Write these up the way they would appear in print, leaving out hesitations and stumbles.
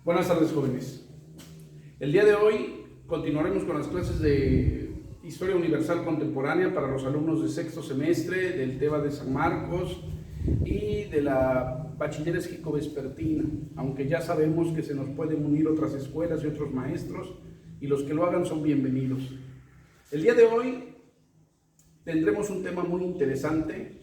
Buenas tardes, jóvenes. El día de hoy continuaremos con las clases de Historia Universal Contemporánea para los alumnos de sexto semestre del TEBA de San Marcos y de la Bachilleres Jico-Vespertina, aunque ya sabemos que se nos pueden unir otras escuelas y otros maestros, y los que lo hagan son bienvenidos. El día de hoy tendremos un tema muy interesante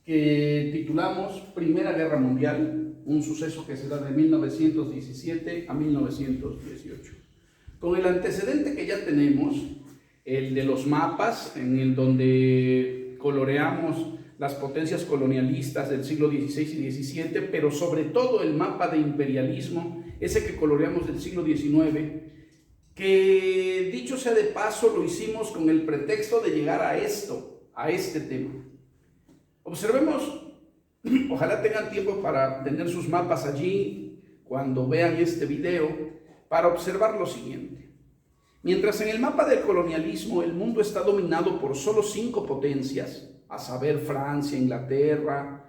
que titulamos Primera Guerra Mundial, un suceso que se da de 1917 a 1918. Con el antecedente que ya tenemos, el de los mapas, en el donde coloreamos las potencias colonialistas del siglo XVI y XVII, pero sobre todo el mapa de imperialismo, ese que coloreamos del siglo XIX, que dicho sea de paso lo hicimos con el pretexto de llegar a este tema. Observemos, ojalá tengan tiempo para tener sus mapas allí cuando vean este video, para observar lo siguiente. Mientras en el mapa del colonialismo el mundo está dominado por solo 5 potencias, a saber Francia, Inglaterra,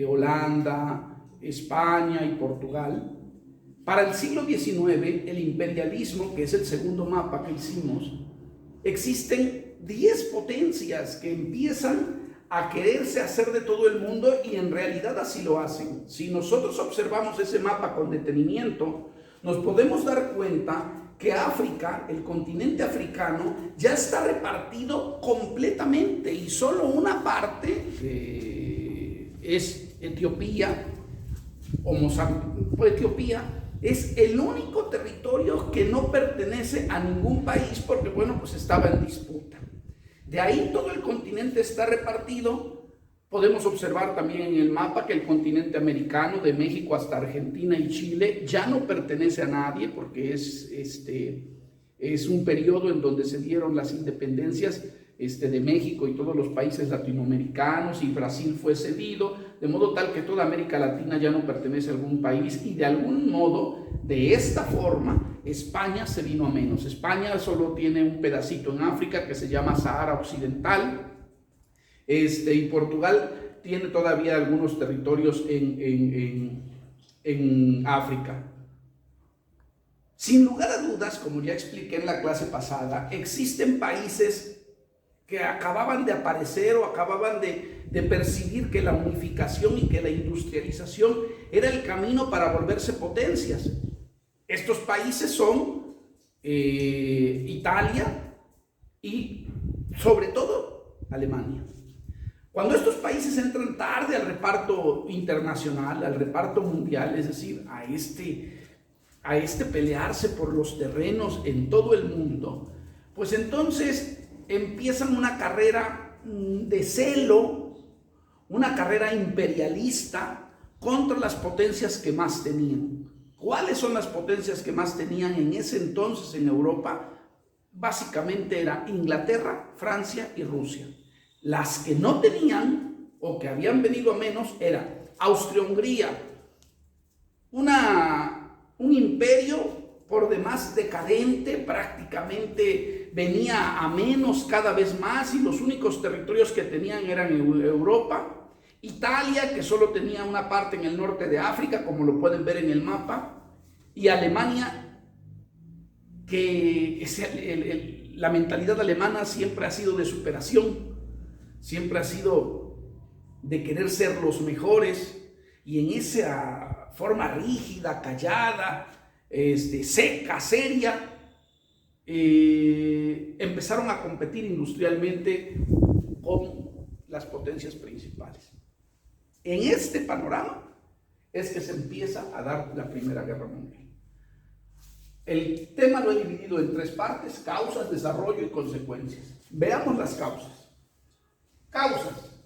Holanda, España y Portugal, para el siglo XIX, el imperialismo, que es el segundo mapa que hicimos, existen 10 potencias que empiezan a quererse hacer de todo el mundo y en realidad así lo hacen. Si nosotros observamos ese mapa con detenimiento, nos podemos dar cuenta que África, el continente africano, ya está repartido completamente y solo una parte es Etiopía o Mozambique. Etiopía es el único territorio que no pertenece a ningún país porque, bueno, pues estaba en disputa. De ahí todo el continente está repartido. Podemos observar también en el mapa que el continente americano, de México hasta Argentina y Chile, ya no pertenece a nadie porque es un periodo en donde se dieron las independencias de México y todos los países latinoamericanos, y Brasil fue cedido, de modo tal que toda América Latina ya no pertenece a algún país, y de algún modo, de esta forma, España se vino a menos. España solo tiene un pedacito en África que se llama Sahara Occidental, y Portugal tiene todavía algunos territorios en África. Sin lugar a dudas, como ya expliqué en la clase pasada, existen países que acababan de aparecer o acababan de percibir que la unificación y que la industrialización era el camino para volverse potencias. Estos países son Italia y, sobre todo, Alemania. Cuando estos países entran tarde al reparto internacional, al reparto mundial, es decir, a este pelearse por los terrenos en todo el mundo, pues entonces empiezan una carrera de celo, una carrera imperialista contra las potencias que más tenían. ¿Cuáles son las potencias que más tenían en ese entonces en Europa? Básicamente era Inglaterra, Francia y Rusia. Las que no tenían o que habían venido a menos era Austria-Hungría, un imperio por demás decadente, prácticamente venía a menos cada vez más y los únicos territorios que tenían eran Europa. Italia, que solo tenía una parte en el norte de África, como lo pueden ver en el mapa, y Alemania, que la mentalidad alemana siempre ha sido de superación, siempre ha sido de querer ser los mejores, y en esa forma rígida, callada, seca, seria, empezaron a competir industrialmente con las potencias principales. En este panorama es que se empieza a dar la Primera Guerra Mundial. El tema lo he dividido en 3 partes: causas, desarrollo y consecuencias. Veamos las causas. Causas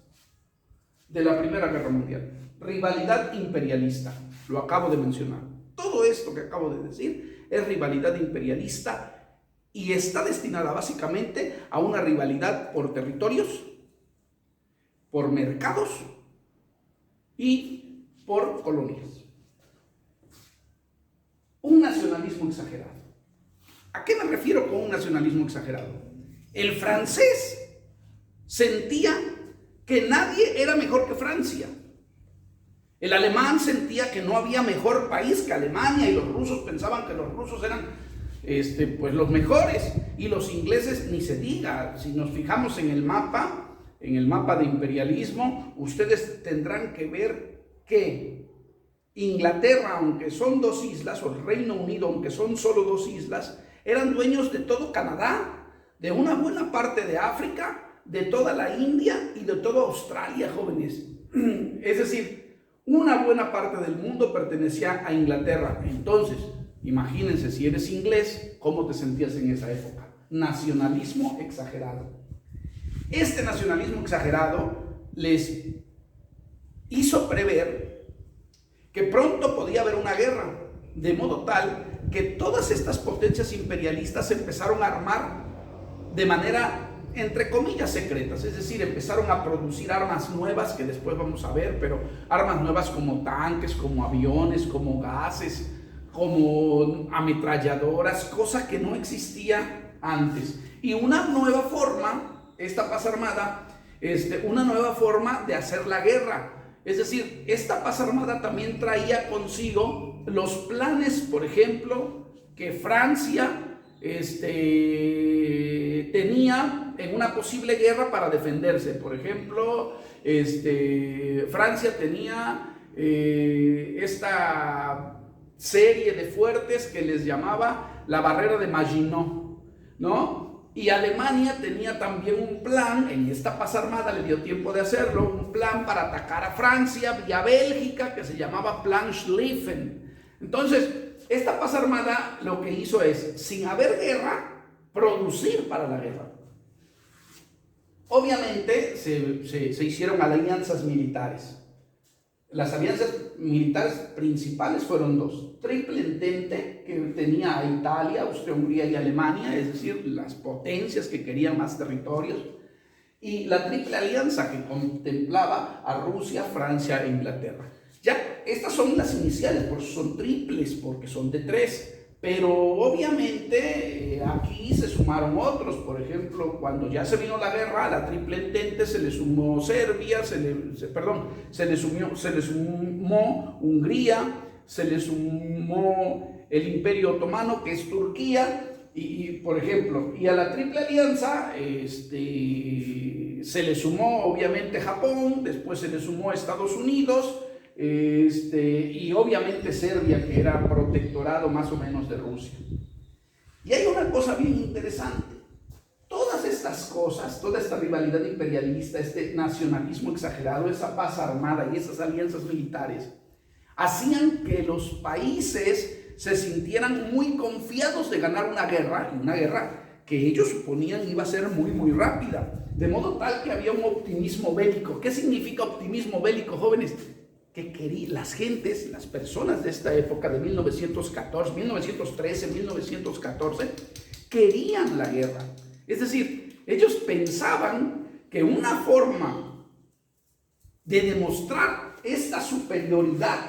de la Primera Guerra Mundial. Rivalidad imperialista, lo acabo de mencionar. Todo esto que acabo de decir es rivalidad imperialista y está destinada básicamente a una rivalidad por territorios, por mercados y por colonias. Un nacionalismo exagerado. ¿A qué me refiero con un nacionalismo exagerado? El francés sentía que nadie era mejor que Francia. El alemán sentía que no había mejor país que Alemania y los rusos pensaban que los rusos eran pues los mejores, y los ingleses ni se diga. Si nos fijamos en el mapa de imperialismo, ustedes tendrán que ver que Inglaterra, aunque son 2 islas, o el Reino Unido, aunque son solo 2 islas, eran dueños de todo Canadá, de una buena parte de África, de toda la India y de toda Australia, jóvenes. Es decir, una buena parte del mundo pertenecía a Inglaterra. Entonces, imagínense, si eres inglés, ¿cómo te sentías en esa época? Nacionalismo exagerado. Este nacionalismo exagerado les hizo prever que pronto podía haber una guerra, de modo tal que todas estas potencias imperialistas empezaron a armar de manera, entre comillas, secretas. Es decir, empezaron a producir armas nuevas, que después vamos a ver, pero armas nuevas como tanques, como aviones, como gases, como ametralladoras, cosa que no existía antes. Y una nueva forma, esta paz armada, una nueva forma de hacer la guerra. Es decir, esta paz armada también traía consigo los planes, por ejemplo, que Francia tenía en una posible guerra para defenderse. Por ejemplo, Francia tenía esta serie de fuertes que les llamaba la barrera de Maginot, ¿no? Y Alemania tenía también un plan, en esta paz armada le dio tiempo de hacerlo, un plan para atacar a Francia vía Bélgica que se llamaba Plan Schlieffen. Entonces, esta paz armada lo que hizo es, sin haber guerra, producir para la guerra. Obviamente se hicieron alianzas militares. Las alianzas militares principales fueron 2. Triple Entente, que tenía a Italia, Austria-Hungría y Alemania, es decir, las potencias que querían más territorios. Y la Triple Alianza, que contemplaba a Rusia, Francia e Inglaterra. Ya, estas son las iniciales, por eso son triples, porque son de 3. Pero obviamente aquí se sumaron otros. Por ejemplo, cuando ya se vino la guerra, a la Triple Entente se le sumó Serbia, se le sumó Hungría, se le sumó el Imperio Otomano, que es Turquía, por ejemplo, y a la Triple Alianza se le sumó obviamente Japón, después se le sumó Estados Unidos, y obviamente Serbia, que era protectorado más o menos de Rusia. Y hay una cosa bien interesante. Todas estas cosas, toda esta rivalidad imperialista, este nacionalismo exagerado, esa paz armada y esas alianzas militares, hacían que los países se sintieran muy confiados de ganar una guerra, y una guerra que ellos suponían iba a ser muy, muy rápida. De modo tal que había un optimismo bélico. ¿Qué significa optimismo bélico, jóvenes? Que las gentes, las personas de esta época de 1914, 1913, 1914, querían la guerra. Es decir, ellos pensaban que una forma de demostrar esta superioridad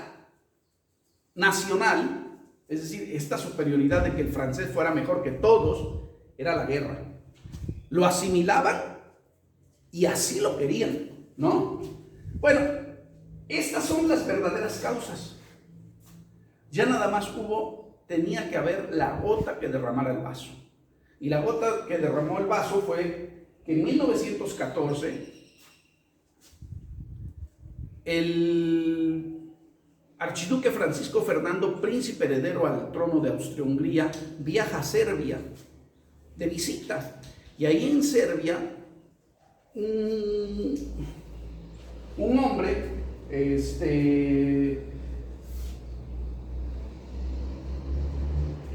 nacional, es decir, esta superioridad de que el francés fuera mejor que todos, era la guerra. Lo asimilaban y así lo querían, ¿no? Bueno, estas son las verdaderas causas. Ya nada más tenía que haber la gota que derramara el vaso. Y la gota que derramó el vaso fue que en 1914 el archiduque Francisco Fernando, príncipe heredero al trono de Austria-Hungría, viaja a Serbia de visita. Y ahí en Serbia, un hombre,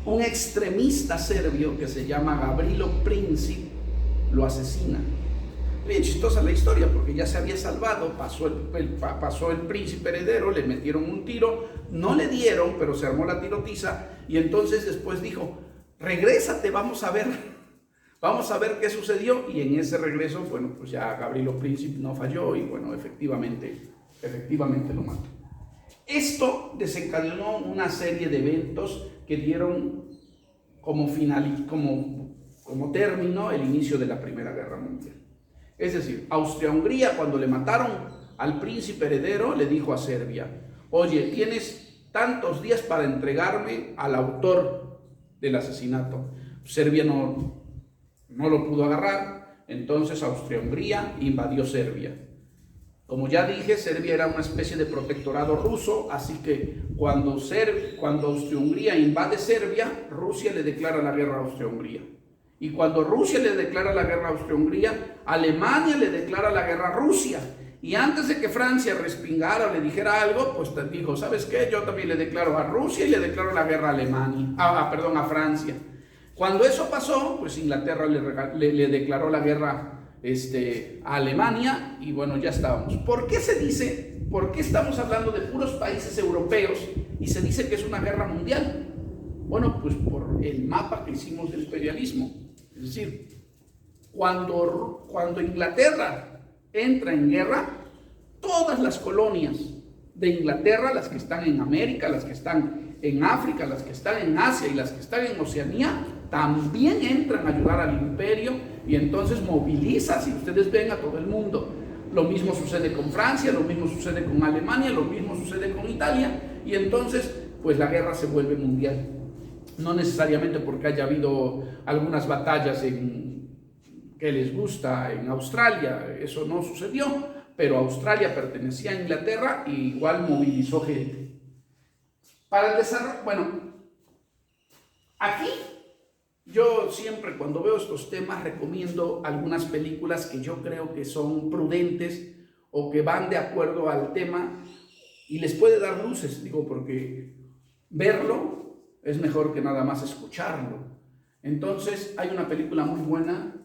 un extremista serbio que se llama Gavrilo Princip, lo asesina. Bien chistosa la historia, porque ya se había salvado, pasó el príncipe heredero, le metieron un tiro, no le dieron, pero se armó la tirotiza, y entonces después dijo, regrésate, vamos a ver qué sucedió. Y en ese regreso, bueno, pues ya Gavrilo Princip no falló, y bueno, efectivamente lo mató. Esto desencadenó una serie de eventos que dieron como término el inicio de la Primera Guerra Mundial. Es decir, Austria-Hungría, cuando le mataron al príncipe heredero, le dijo a Serbia, oye, tienes tantos días para entregarme al autor del asesinato. Serbia no lo pudo agarrar, entonces Austria-Hungría invadió Serbia. Como ya dije, Serbia era una especie de protectorado ruso, así que cuando Austria-Hungría invade Serbia, Rusia le declara la guerra a Austria-Hungría. Y cuando Rusia le declara la guerra a Austria-Hungría, Alemania le declara la guerra a Rusia. Y antes de que Francia respingara o le dijera algo, pues te dijo, ¿sabes qué? Yo también le declaro a Rusia y le declaro la guerra a Francia. Cuando eso pasó, pues Inglaterra le declaró la guerra a Alemania y bueno, ya estábamos. ¿Por qué estamos hablando de puros países europeos y se dice que es una guerra mundial? Bueno, pues por el mapa que hicimos del imperialismo. Es decir, cuando Inglaterra entra en guerra, todas las colonias de Inglaterra, las que están en América, las que están en África, las que están en Asia y las que están en Oceanía, también entran a ayudar al imperio y entonces moviliza, si ustedes ven, a todo el mundo. Lo mismo sucede con Francia, lo mismo sucede con Alemania, lo mismo sucede con Italia y entonces pues la guerra se vuelve mundial. No necesariamente porque haya habido algunas batallas que les gusta en Australia, eso no sucedió, pero Australia pertenecía a Inglaterra y igual movilizó gente. Para el desarrollo, bueno, aquí yo siempre cuando veo estos temas recomiendo algunas películas que yo creo que son prudentes o que van de acuerdo al tema y les puede dar luces, digo, porque verlo es mejor que nada más escucharlo. Entonces hay una película muy buena,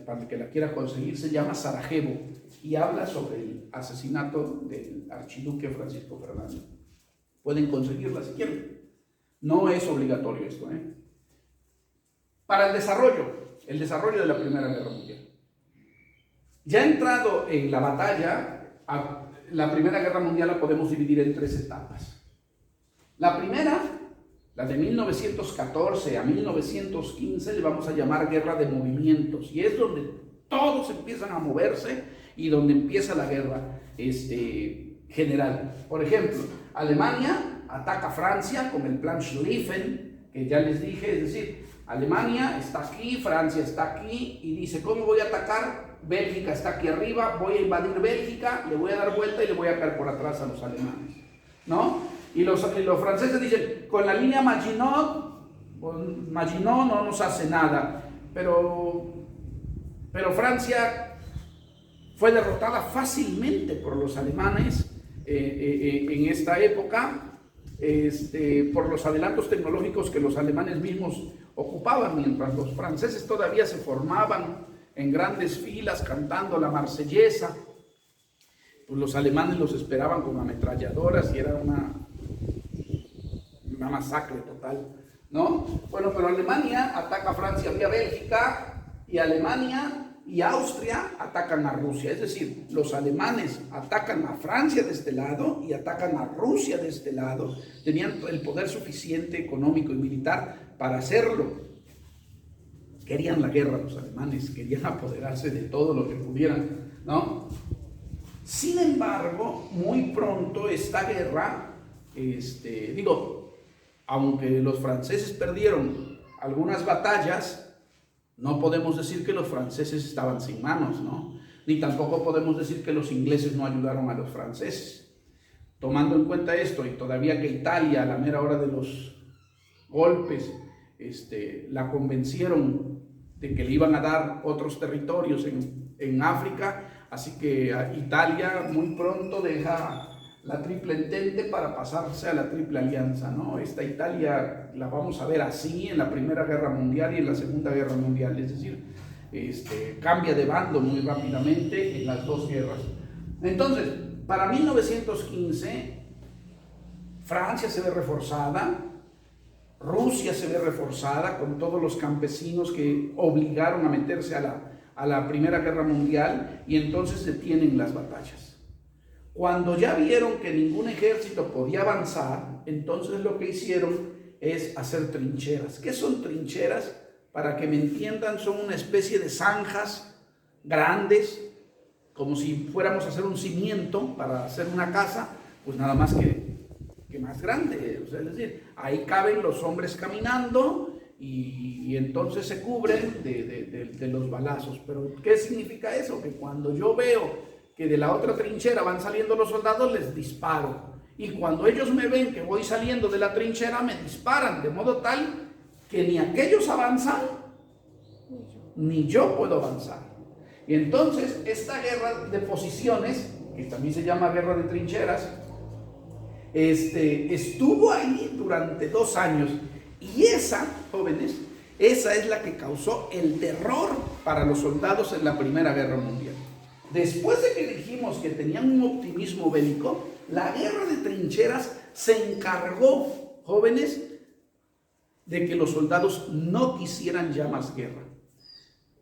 para el que la quiera conseguir, se llama Sarajevo y habla sobre el asesinato del archiduque Francisco Fernando. Pueden conseguirla si quieren. No es obligatorio esto, ¿eh? Para el desarrollo de la Primera Guerra Mundial. Ya entrado en la batalla, la Primera Guerra Mundial la podemos dividir en 3 etapas. La primera, la de 1914 a 1915, le vamos a llamar guerra de movimientos, y es donde todos empiezan a moverse y donde empieza la guerra general. Por ejemplo, Alemania ataca a Francia con el plan Schlieffen, que ya les dije, es decir, Alemania está aquí, Francia está aquí, y dice, ¿cómo voy a atacar? Bélgica está aquí arriba, voy a invadir Bélgica, le voy a dar vuelta y le voy a caer por atrás a los alemanes, ¿no? Y los franceses dicen, con la línea Maginot no nos hace nada, pero Francia fue derrotada fácilmente por los alemanes en esta época, por los adelantos tecnológicos que los alemanes mismos ocupaban, mientras los franceses todavía se formaban en grandes filas cantando la marsellesa. Pues los alemanes los esperaban con ametralladoras y era una masacre total, ¿no? Bueno, pero Alemania ataca a Francia vía Bélgica y Alemania y Austria atacan a Rusia. Es decir, los alemanes atacan a Francia de este lado y atacan a Rusia de este lado. Tenían el poder suficiente económico y militar para hacerlo. Querían la guerra los alemanes, querían apoderarse de todo lo que pudieran, ¿no? Sin embargo, muy pronto esta guerra, aunque los franceses perdieron algunas batallas, no podemos decir que los franceses estaban sin manos, ¿no? Ni tampoco podemos decir que los ingleses no ayudaron a los franceses. Tomando en cuenta esto, y todavía que Italia a la mera hora de los golpes la convencieron de que le iban a dar otros territorios en África, así que Italia muy pronto deja la Triple Entente para pasarse a la Triple Alianza, ¿no? Esta Italia la vamos a ver así en la Primera Guerra Mundial y en la Segunda Guerra Mundial, es decir, cambia de bando muy rápidamente en las dos guerras. Entonces, para 1915, Francia se ve reforzada, Rusia se ve reforzada con todos los campesinos que obligaron a meterse a la Primera Guerra Mundial y entonces detienen las batallas. Cuando ya vieron que ningún ejército podía avanzar, entonces lo que hicieron es hacer trincheras. ¿Qué son trincheras? Para que me entiendan, son una especie de zanjas grandes, como si fuéramos a hacer un cimiento para hacer una casa, pues nada más que más grande. O sea, es decir, ahí caben los hombres caminando y entonces se cubren de los balazos. Pero ¿qué significa eso? Que cuando yo veo que de la otra trinchera van saliendo los soldados, les disparo. Y cuando ellos me ven que voy saliendo de la trinchera, me disparan, de modo tal que ni aquellos avanzan, ni yo puedo avanzar. Y entonces esta guerra de posiciones, que también se llama guerra de trincheras, estuvo ahí durante 2 años. Y esa, jóvenes, esa es la que causó el terror para los soldados en la Primera Guerra Mundial. Después de que dijimos que tenían un optimismo bélico, la guerra de trincheras se encargó, jóvenes, de que los soldados no quisieran ya más guerra.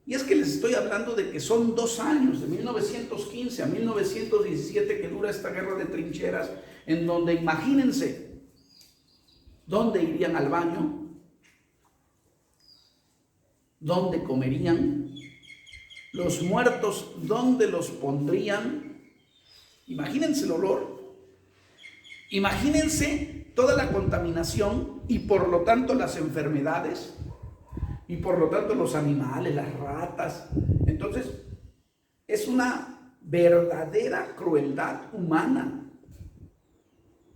Y es que les estoy hablando de que son 2 años, de 1915 a 1917, que dura esta guerra de trincheras, en donde, imagínense, ¿dónde irían al baño? ¿Dónde comerían? Los muertos, ¿dónde los pondrían? Imagínense el olor. Imagínense toda la contaminación y por lo tanto las enfermedades y por lo tanto los animales, las ratas. Entonces, es una verdadera crueldad humana,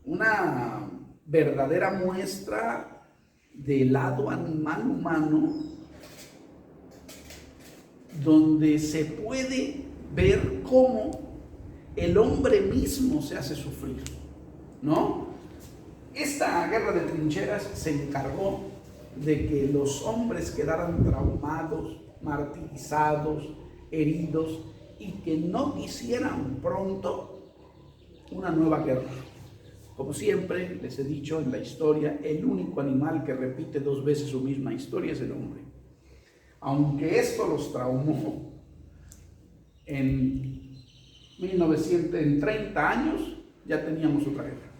una verdadera muestra del lado animal humano, donde se puede ver cómo el hombre mismo se hace sufrir, ¿no? Esta guerra de trincheras se encargó de que los hombres quedaran traumados, martirizados, heridos, y que no quisieran pronto una nueva guerra. Como siempre les he dicho en la historia, el único animal que repite 2 veces su misma historia es el hombre. Aunque esto los traumó en 30 años, ya teníamos otra guerra.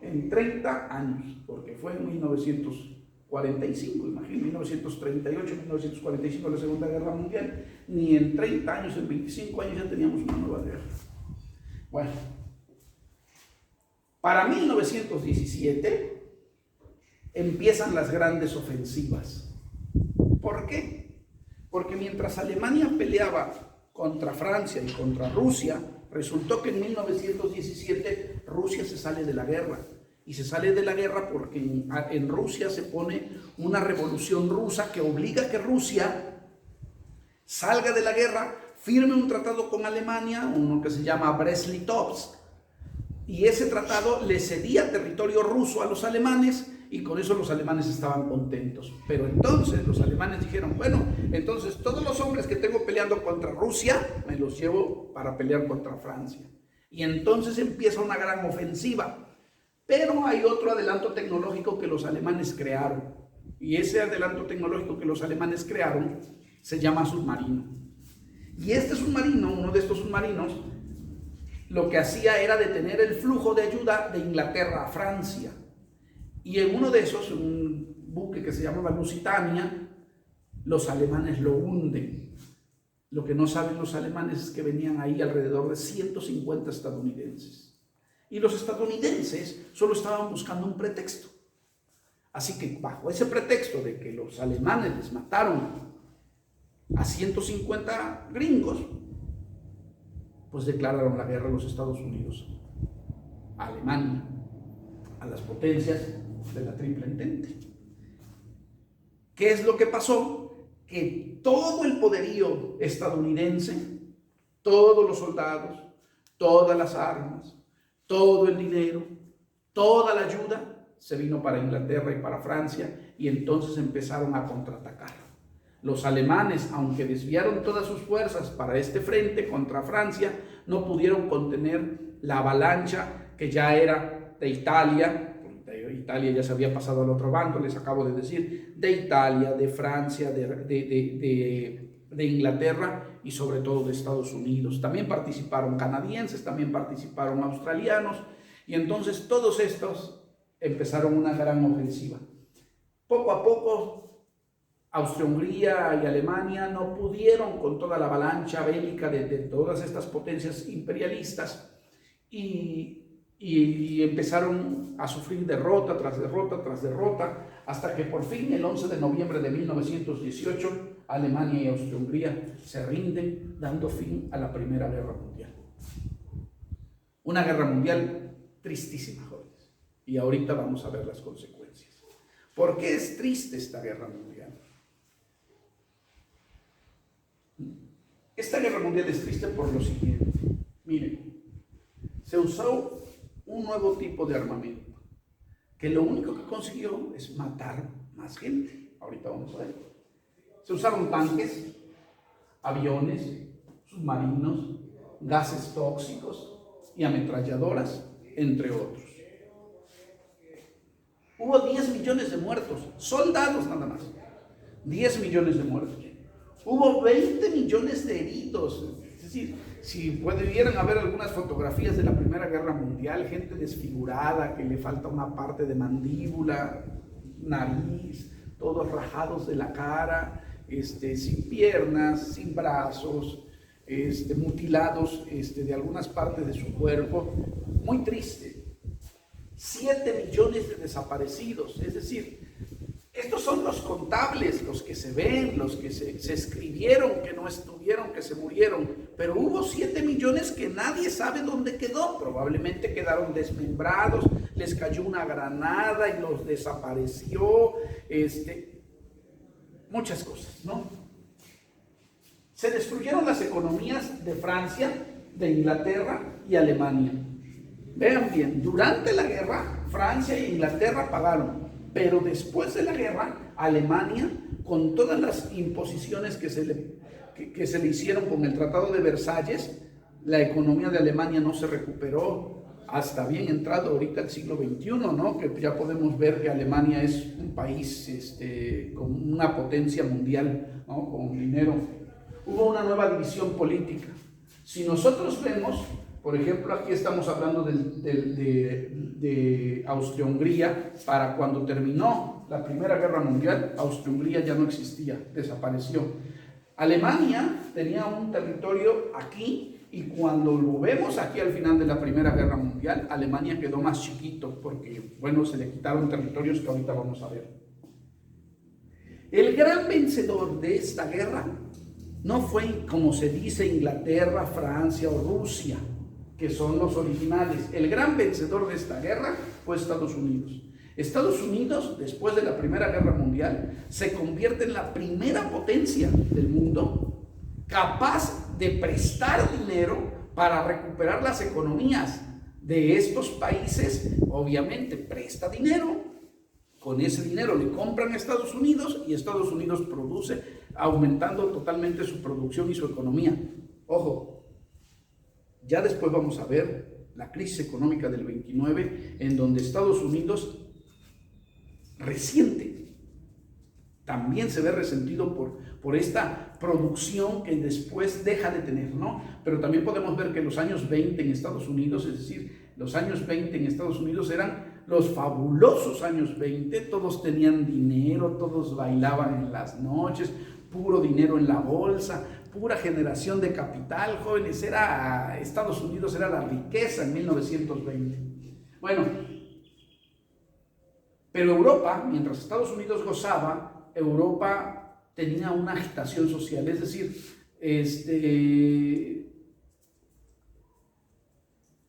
En 30 años, porque fue en 1945, imagínense, 1938, 1945, la Segunda Guerra Mundial, ni en 30 años, en 25 años ya teníamos una nueva guerra. Bueno, para 1917 empiezan las grandes ofensivas. ¿Por qué? Porque mientras Alemania peleaba contra Francia y contra Rusia, resultó que en 1917 Rusia se sale de la guerra. Y se sale de la guerra porque en Rusia se pone una revolución rusa que obliga a que Rusia salga de la guerra, firme un tratado con Alemania, uno que se llama Brest-Litovsk, y ese tratado le cedía territorio ruso a los alemanes, y con eso los alemanes estaban contentos. Pero entonces los alemanes dijeron, bueno, entonces todos los hombres que tengo peleando contra Rusia, me los llevo para pelear contra Francia. Y entonces empieza una gran ofensiva. Pero hay otro adelanto tecnológico que los alemanes crearon. Y ese adelanto tecnológico que los alemanes crearon se llama submarino. Y este submarino, uno de estos submarinos, lo que hacía era detener el flujo de ayuda de Inglaterra a Francia. Y en uno de esos, un buque que se llamaba Lusitania, los alemanes lo hunden. Lo que no saben los alemanes es que venían ahí alrededor de 150 estadounidenses. Y los estadounidenses solo estaban buscando un pretexto. Así que bajo ese pretexto de que los alemanes les mataron a 150 gringos, pues declararon la guerra a los Estados Unidos, a Alemania, a las potencias de la Triple Entente. ¿Qué es lo que pasó? Que todo el poderío estadounidense, todos los soldados, todas las armas, todo el dinero, toda la ayuda se vino para Inglaterra y para Francia, y entonces empezaron a contraatacar. Los alemanes, aunque desviaron todas sus fuerzas para este frente contra Francia, no pudieron contener la avalancha que ya era de Italia. Italia ya se había pasado al otro bando, les acabo de decir, de Italia, de Francia, de Inglaterra y sobre todo de Estados Unidos. También participaron canadienses, también participaron australianos, y entonces todos estos empezaron una gran ofensiva. Poco a poco, Austria-Hungría y Alemania no pudieron con toda la avalancha bélica de todas estas potencias imperialistas, y y empezaron a sufrir derrota tras derrota tras derrota, hasta que por fin el 11 de noviembre de 1918 Alemania y Austria-Hungría se rinden, dando fin a la Primera Guerra Mundial. Una guerra mundial tristísima, jóvenes, y ahorita vamos a ver las consecuencias. ¿Por qué es triste esta guerra mundial? Esta guerra mundial es triste por lo siguiente. Miren, se usó un nuevo tipo de armamento, que lo único que consiguió es matar más gente. Ahorita vamos a ver. Se usaron tanques, aviones, submarinos, gases tóxicos y ametralladoras, entre otros. Hubo 10 millones de muertos, soldados nada más. 10 millones de muertos. Hubo 20 millones de heridos. Es decir, si pudieran haber algunas fotografías de la Primera Guerra Mundial, gente desfigurada, que le falta una parte de mandíbula, nariz, todos rajados de la cara, sin piernas, sin brazos, mutilados de algunas partes de su cuerpo. Muy triste. 7 millones de desaparecidos, es decir, estos son los contables, los que se ven, los que se escribieron, que no estuvieron, que se murieron, pero hubo 7 millones que nadie sabe dónde quedó. Probablemente quedaron desmembrados, les cayó una granada y los desapareció, muchas cosas, ¿no? Se destruyeron las economías de Francia, de Inglaterra y Alemania. Vean bien, durante la guerra, Francia e Inglaterra pagaron, pero después de la guerra, Alemania, con todas las imposiciones que se le hicieron con el Tratado de Versalles, la economía de Alemania no se recuperó hasta bien entrado ahorita el siglo XXI, ¿no? Que ya podemos ver que Alemania es un país con una potencia mundial, ¿no? Con dinero. Hubo una nueva división política. Si nosotros vemos, por ejemplo, aquí estamos hablando de Austria-Hungría. Para cuando terminó la Primera Guerra Mundial, Austria-Hungría ya no existía, desapareció. Alemania tenía un territorio aquí, y cuando lo vemos aquí al final de la Primera Guerra Mundial, Alemania quedó más chiquito porque, bueno, se le quitaron territorios que ahorita vamos a ver. El gran vencedor de esta guerra no fue, como se dice, Inglaterra, Francia o Rusia, que son los originales. El gran vencedor de esta guerra fue Estados Unidos. Estados Unidos, después de la Primera Guerra Mundial, se convierte en la primera potencia del mundo, capaz de prestar dinero para recuperar las economías de estos países. Obviamente presta dinero, con ese dinero le compran a Estados Unidos y Estados Unidos produce, aumentando totalmente su producción y su economía. Ojo, ya después vamos a ver la crisis económica del 29, en donde Estados Unidos resiente, también se ve resentido por esta producción que después deja de tener, ¿no? Pero también podemos ver que los años 20 en Estados Unidos, es decir, los años 20 en Estados Unidos eran los fabulosos años 20, todos tenían dinero, todos bailaban en las noches, puro dinero en la bolsa, pura generación de capital, jóvenes. Estados Unidos era la riqueza en 1920. Bueno, pero Europa, mientras Estados Unidos gozaba, Europa tenía una agitación social, es decir,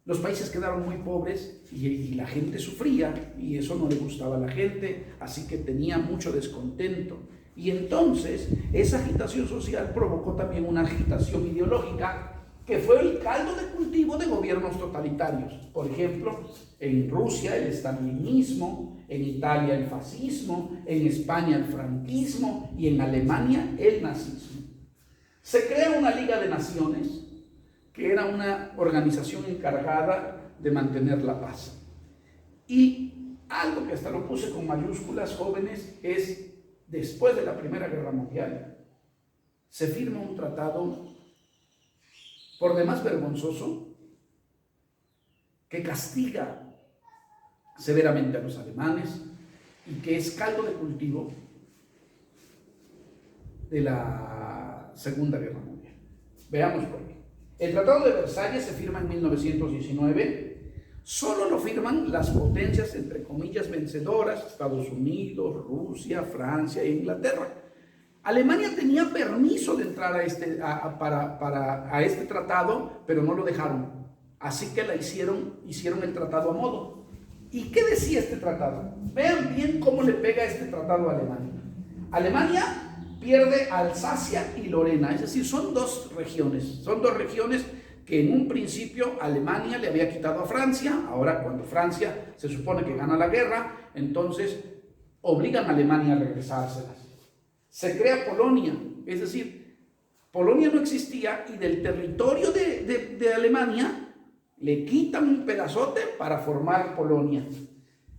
los países quedaron muy pobres y la gente sufría, y eso no le gustaba a la gente, así que tenía mucho descontento. Y entonces esa agitación social provocó también una agitación ideológica, que fue el caldo de cultivo de gobiernos totalitarios. Por ejemplo, en Rusia el estalinismo, en Italia el fascismo, en España el franquismo y en Alemania el nazismo. Se crea una Liga de Naciones, que era una organización encargada de mantener la paz. Y algo que hasta lo puse con mayúsculas, jóvenes, es: después de la Primera Guerra Mundial, se firma un tratado por demás vergonzoso que castiga severamente a los alemanes y que es caldo de cultivo de la Segunda Guerra Mundial. Veamos por qué. El Tratado de Versalles se firma en 1919. Solo lo firman las potencias, entre comillas, vencedoras, Estados Unidos, Rusia, Francia e Inglaterra. Alemania tenía permiso de entrar a este tratado, pero no lo dejaron. Así que hicieron el tratado a modo. ¿Y qué decía este tratado? Vean bien cómo le pega este tratado a Alemania. Alemania pierde Alsacia y Lorena, es decir, son dos regiones que en un principio Alemania le había quitado a Francia. Ahora, cuando Francia se supone que gana la guerra, entonces obligan a Alemania a regresárselas. Se crea Polonia, es decir, Polonia no existía y del territorio de Alemania le quitan un pedazote para formar Polonia.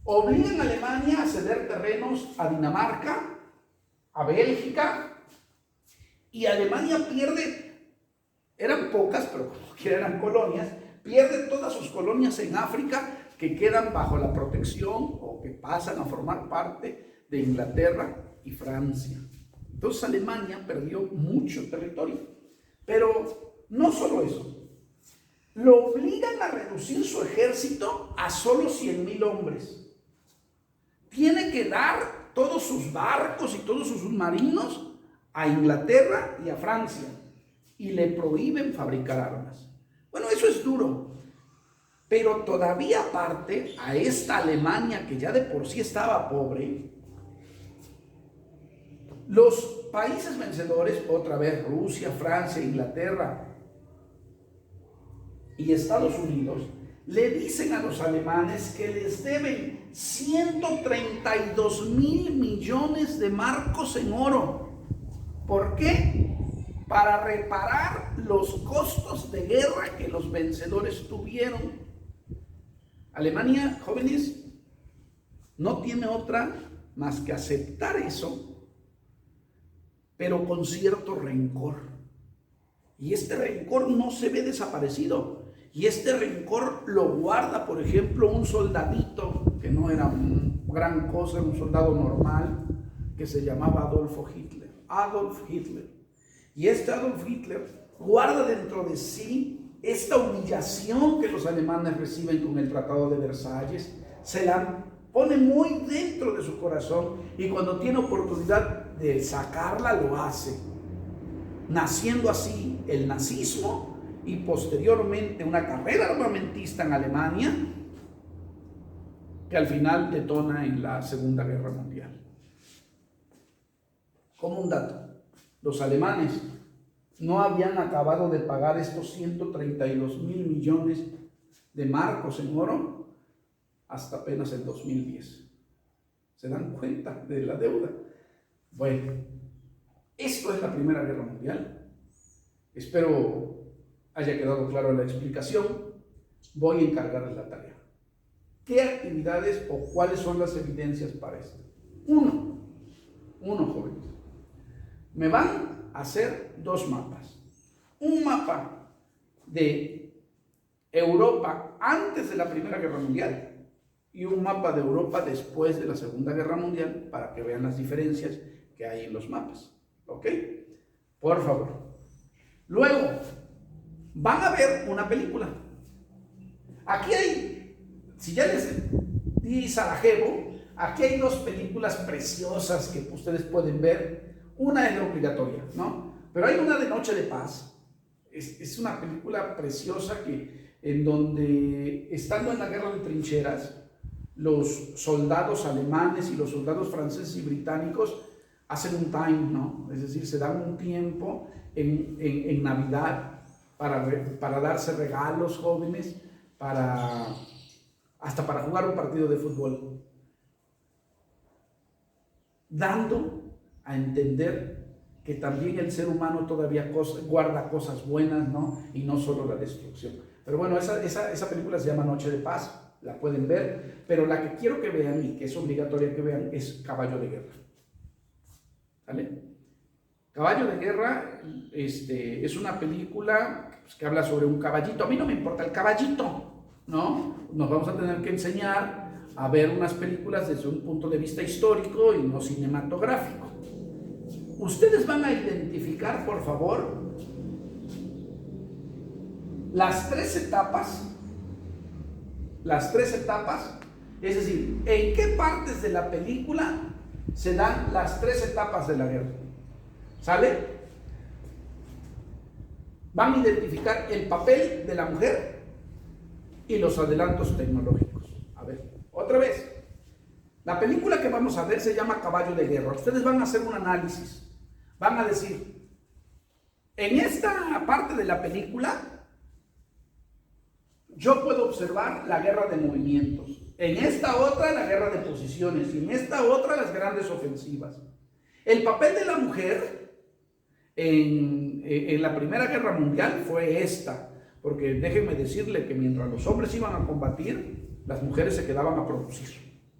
Obligan a Alemania a ceder terrenos a Dinamarca, a Bélgica, y Alemania pierde, eran pocas, pero como quiera eran colonias, pierde todas sus colonias en África que quedan bajo la protección o que pasan a formar parte de Inglaterra y Francia. Entonces Alemania perdió mucho territorio, pero no solo eso. Lo obligan a reducir su ejército a solo 100,000 hombres. Tiene que dar todos sus barcos y todos sus submarinos a Inglaterra y a Francia. Y le prohíben fabricar armas. Bueno, eso es duro. Pero todavía aparte, a esta Alemania que ya de por sí estaba pobre, los países vencedores, otra vez Rusia, Francia, Inglaterra y Estados Unidos, le dicen a los alemanes que les deben 132,000 millones de marcos en oro. ¿Por qué? Para reparar los costos de guerra que los vencedores tuvieron. Alemania, jóvenes, no tiene otra más que aceptar eso, pero con cierto rencor. Y este rencor no se ve desaparecido. Y este rencor lo guarda, por ejemplo, un soldadito, que no era gran cosa, un soldado normal, que se llamaba Adolf Hitler. Y este Adolf Hitler guarda dentro de sí esta humillación que los alemanes reciben con el Tratado de Versalles, se la pone muy dentro de su corazón y cuando tiene oportunidad de sacarla lo hace, naciendo así el nazismo y posteriormente una carrera armamentista en Alemania que al final detona en la Segunda Guerra Mundial. Como un dato, los alemanes no habían acabado de pagar estos 132,000 millones de marcos en oro hasta apenas el 2010. ¿Se dan cuenta de la deuda? Bueno, esto es la Primera Guerra Mundial. Espero haya quedado claro la explicación. Voy a encargarles la tarea. ¿Qué actividades o cuáles son las evidencias para esto? Uno, jóvenes. Me van a hacer dos mapas. Un mapa de Europa antes de la Primera Guerra Mundial y un mapa de Europa después de la Segunda Guerra Mundial para que vean las diferencias que hay en los mapas. ¿Ok? Por favor. Luego, van a ver una película. Aquí hay, si ya les di Sarajevo, aquí hay dos películas preciosas que ustedes pueden ver. Una es la obligatoria, ¿no? Pero hay una de Noche de Paz. Es una película preciosa en donde, estando en la guerra de trincheras, los soldados alemanes y los soldados franceses y británicos hacen un time, ¿no? Es decir, se dan un tiempo en Navidad para darse regalos, jóvenes, hasta para jugar un partido de fútbol, dando a entender que también el ser humano todavía guarda cosas buenas, ¿no? Y no solo la destrucción. Pero bueno, esa película se llama Noche de Paz, la pueden ver, pero la que quiero que vean y que es obligatoria que vean es Caballo de Guerra. ¿Vale? Caballo de Guerra es una película que habla sobre un caballito. A mí no me importa el caballito, ¿no? Nos vamos a tener que enseñar a ver unas películas desde un punto de vista histórico y no cinematográfico. Ustedes van a identificar, por favor, las tres etapas las 3 etapas, es decir, en qué partes de la película se dan las 3 etapas de la guerra. ¿Sale? Van a identificar el papel de la mujer y los adelantos tecnológicos. A ver, otra vez. La película que vamos a ver se llama Caballo de Guerra. Ustedes van a hacer un análisis. Van a decir, en esta parte de la película, yo puedo observar la guerra de movimientos. En esta otra, la guerra de posiciones. Y en esta otra, las grandes ofensivas. El papel de la mujer en la Primera Guerra Mundial fue esta. Porque déjenme decirle que mientras los hombres iban a combatir, las mujeres se quedaban a producir,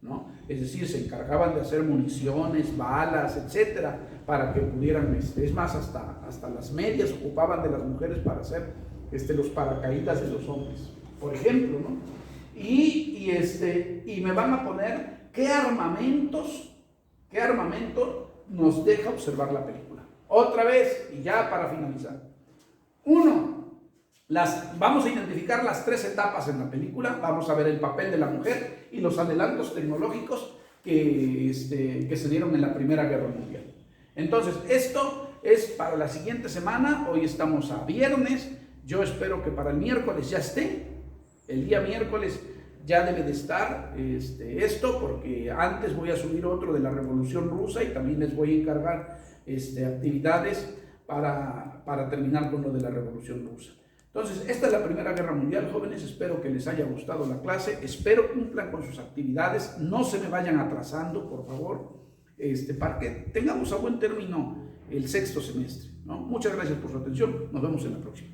¿no? Es decir, se encargaban de hacer municiones, balas, etcétera, para que pudieran, es más, hasta las medias ocupaban de las mujeres para hacer los paracaídas de los hombres, por ejemplo, ¿no? Y me van a poner qué armamento nos deja observar la película. Otra vez, y ya para finalizar. Vamos a identificar las 3 etapas en la película. Vamos a ver el papel de la mujer y los adelantos tecnológicos que se dieron en la Primera Guerra Mundial. Entonces, esto es para la siguiente semana. Hoy estamos a viernes. Yo espero que para el miércoles ya esté. El día miércoles ya debe de estar esto, porque antes voy a subir otro de la Revolución Rusa y también les voy a encargar actividades para terminar con lo de la Revolución Rusa. Entonces, esta es la Primera Guerra Mundial, jóvenes. Espero que les haya gustado la clase. Espero cumplan con sus actividades. No se me vayan atrasando, por favor, para que tengamos a buen término el 6º semestre, ¿no? Muchas gracias por su atención. Nos vemos en la próxima.